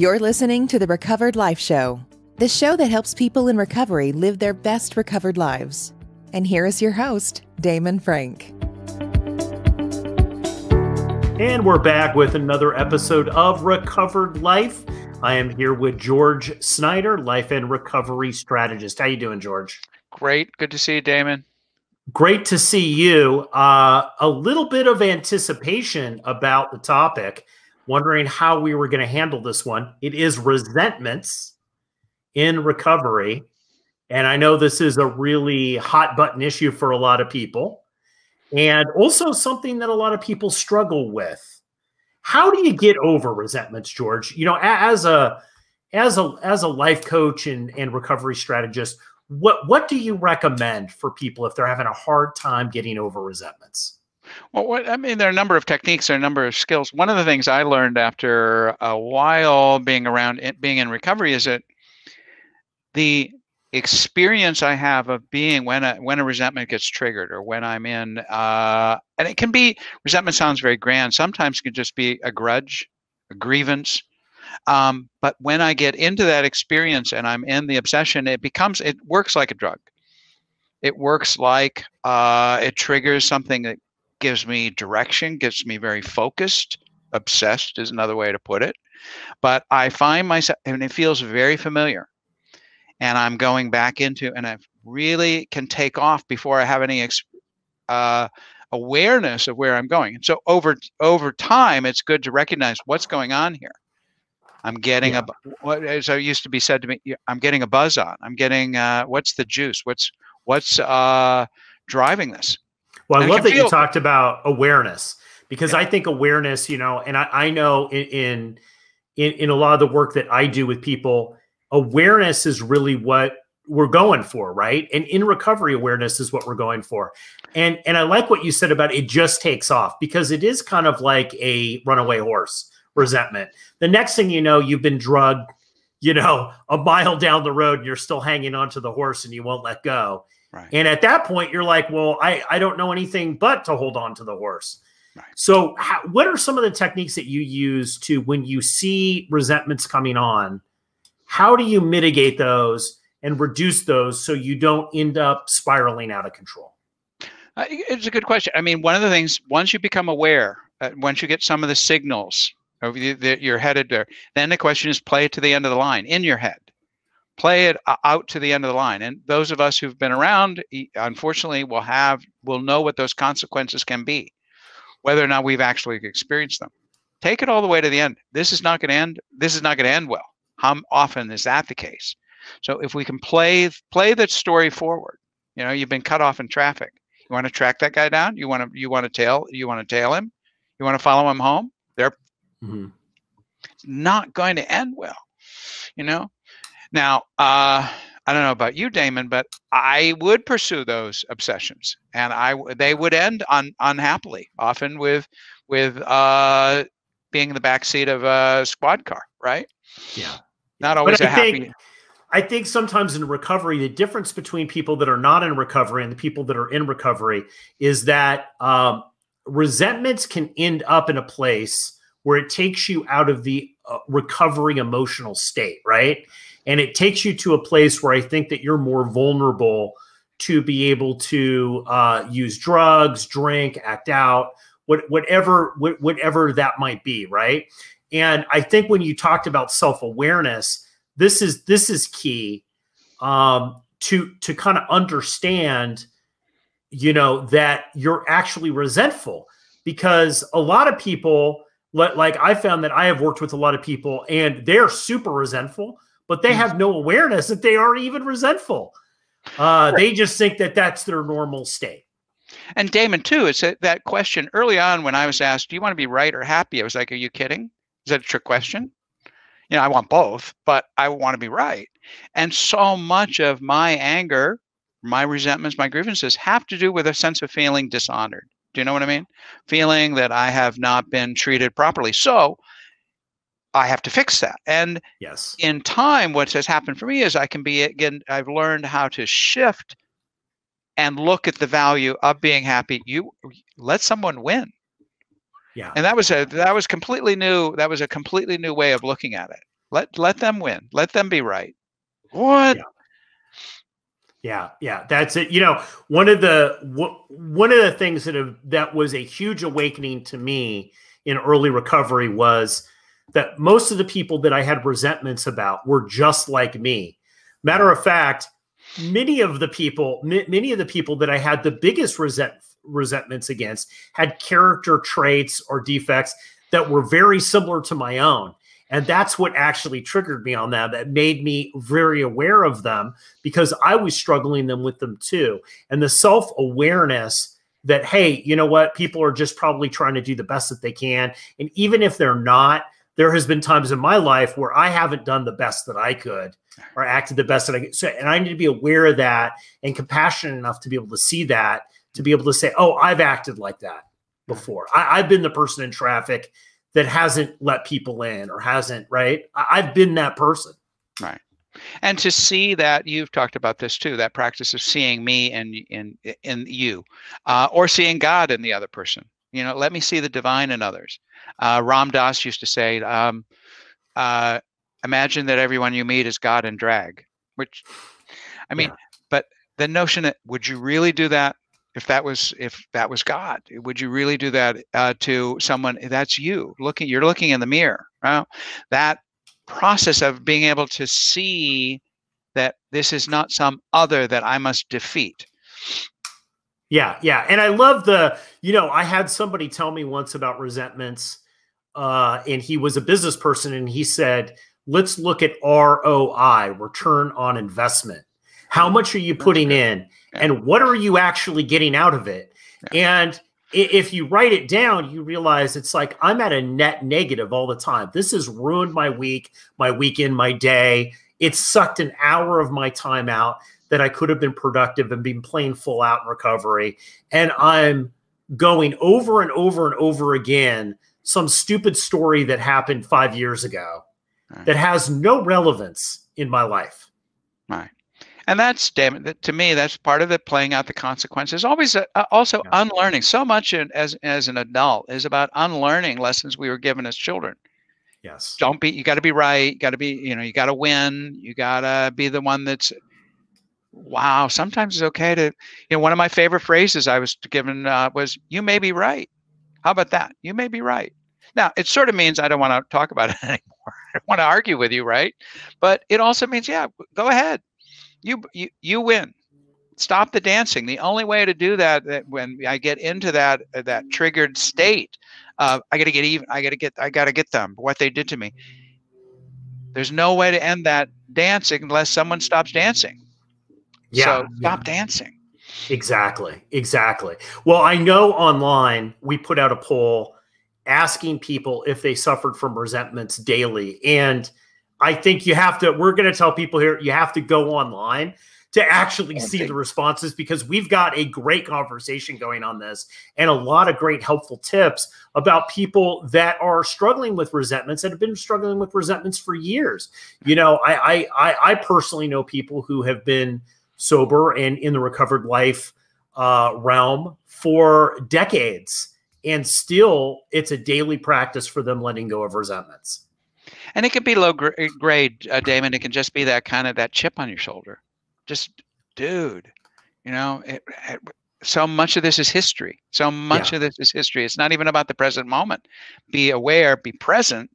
You're listening to the Recovered Life Show, the show that helps people in recovery live their best recovered lives. And here is your host, Damon Frank. And we're back with another episode of Recovered Life. I am here with George Snyder, life and recovery strategist. How you doing, George? Great. Good to see you, Damon. Great to see you. A little bit of anticipation about the topic, wondering how we were going to handle this one. It is resentments in recovery. And I know this is a really hot button issue for a lot of people, and also something that a lot of people struggle with. How do you get over resentments, George? You know, as a life coach and recovery strategist, what do you recommend for people if they're having a hard time getting over resentments? Well, there are a number of techniques, there are a number of skills. One of the things I learned after a while being in recovery is that the experience I have of being when a resentment gets triggered, or when I'm in, and it can be, resentment sounds very grand. Sometimes it can just be a grudge, a grievance. But when I get into that experience and I'm in the obsession, it works like a drug. It works like, it triggers something that gives me direction, gets me very focused. Obsessed is another way to put it. But I find myself, and it feels very familiar. And I'm going back into, and I really can take off before I have any awareness of where I'm going. And so over time, it's good to recognize what's going on here. I'm getting what, as I used to be said to me, I'm getting a buzz on. I'm getting, what's the juice? What's driving this? Well, I love that you talked about awareness, because I think awareness, you know, and I know in a lot of the work that I do with people, awareness is really what we're going for, right? And in recovery, awareness is what we're going for. And I like what you said about it just takes off, because it is kind of like a runaway horse, resentment. The next thing you know, you've been drugged, you know, a mile down the road and you're still hanging onto the horse and you won't let go. Right. And at that point, you're like, well, I don't know anything but to hold on to the horse. Right. So what are some of the techniques that you use to, when you see resentments coming on, how do you mitigate those and reduce those so you don't end up spiraling out of control? It's a good question. I mean, one of the things, once you become aware, once you get some of the signals of you're headed there, then the question is, play it to the end of the line in your head. Play it out to the end of the line. And those of us who've been around, unfortunately, will know what those consequences can be, whether or not we've actually experienced them. Take it all the way to the end. This is not going to end. This is not going to end well. How often is that the case? So if we can play that story forward, you know, you've been cut off in traffic. You want to track that guy down. You want to tail him. You want to follow him home. It's not going to end well, you know. Now, I don't know about you, Damon, but I would pursue those obsessions, and they would end unhappily, often with being in the backseat of a squad car, right? Yeah. Not always happy. I think sometimes in recovery, the difference between people that are not in recovery and the people that are in recovery is that resentments can end up in a place where it takes you out of the recovery emotional state, right? And it takes you to a place where I think that you're more vulnerable to be able to use drugs, drink, act out, whatever that might be, right? And I think when you talked about self-awareness, this is key to kind of understand, you know, that you're actually resentful, because a lot of people, like I found that I have worked with a lot of people and they're super resentful, but they have no awareness that they are even resentful. They just think that that's their normal state. And Damon, too, it's that question early on when I was asked, do you want to be right or happy? I was like, are you kidding? Is that a trick question? You know, I want both, but I want to be right. And so much of my anger, my resentments, my grievances have to do with a sense of feeling dishonored. Do you know what I mean? Feeling that I have not been treated properly. So I have to fix that. And yes, in time, what has happened for me is I've learned how to shift and look at the value of being happy. You let someone win. Yeah. And that was completely new. That was a completely new way of looking at it. Let them win. Let them be right. What? Yeah. That's it. One of the things that was a huge awakening to me in early recovery was that most of the people that I had resentments about were just like me. Matter of fact, many of the people that I had the biggest resentments against had character traits or defects that were very similar to my own. And that's what actually triggered me on that made me very aware of them, because I was struggling with them too. And the self-awareness that, hey, you know what? People are just probably trying to do the best that they can. And even if they're not, there has been times in my life where I haven't done the best that I could or acted the best that I could. So, and I need to be aware of that and compassionate enough to be able to see that, to be able to say, oh, I've acted like that before. I've been the person in traffic that hasn't let people in or hasn't, right? I've been that person. Right. And to see that, you've talked about this too, that practice of seeing me in you, or seeing God in the other person. Let me see the divine in others. Ram Dass used to say, imagine that everyone you meet is God in drag, which, but the notion that, would you really do that? If that was God, would you really do that to someone? That's you looking. You're looking in the mirror. Right? That process of being able to see that this is not some other that I must defeat. Yeah. And I love I had somebody tell me once about resentments, and he was a business person, and he said, let's look at ROI, return on investment. How much are you putting in? And what are you actually getting out of it? And if you write it down, you realize it's like, I'm at a net negative all the time. This has ruined my week, my weekend, my day. It's sucked an hour of my time out that I could have been productive and been playing full out in recovery. And I'm going over and over and over again, some stupid story that happened 5 years ago that has no relevance in my life. Right. And that's, Damon, to me, that's part of it, playing out the consequences. Always also unlearning. So much as an adult is about unlearning lessons we were given as children. Yes. You got to be right. You got to be, you got to win. You got to be the one that's, wow. Sometimes it's okay to, one of my favorite phrases I was given was, you may be right. How about that? You may be right. Now, it sort of means I don't want to talk about it anymore. I don't want to argue with you, right? But it also means, yeah, go ahead. You win. Stop the dancing. The only way to do that when I get into that triggered state of I got to get even, I got to get them what they did to me. There's no way to end that dancing unless someone stops dancing. Yeah. So stop dancing. Exactly. Well, I know online we put out a poll asking people if they suffered from resentments daily, and I think we're going to tell people here, you have to go online to actually see the responses, because we've got a great conversation going on this and a lot of great helpful tips about people that are struggling with resentments, that have been struggling with resentments for years. I personally know people who have been sober and in the recovered life realm for decades, and still it's a daily practice for them letting go of resentments. And it can be low grade, Damon. It can just be that kind of that chip on your shoulder. Just, dude, so much of this is history. So much of this is history. It's not even about the present moment. Be aware, be present.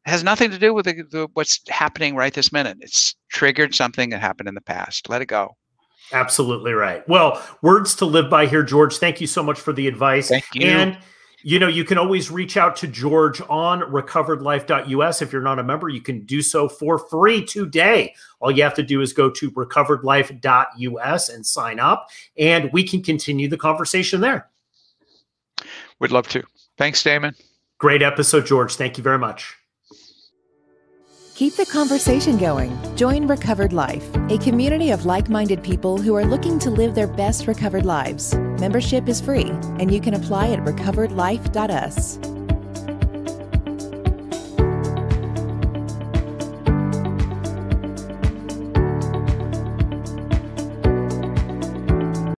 It has nothing to do with what's happening right this minute. It's triggered something that happened in the past. Let it go. Absolutely right. Well, words to live by here, George. Thank you so much for the advice. Thank you. And you can always reach out to George on recoveredlife.us. If you're not a member, you can do so for free today. All you have to do is go to recoveredlife.us and sign up, and we can continue the conversation there. We'd love to. Thanks, Damon. Great episode, George. Thank you very much. Keep the conversation going. Join Recovered Life, a community of like-minded people who are looking to live their best recovered lives. Membership is free, and you can apply at recoveredlife.us.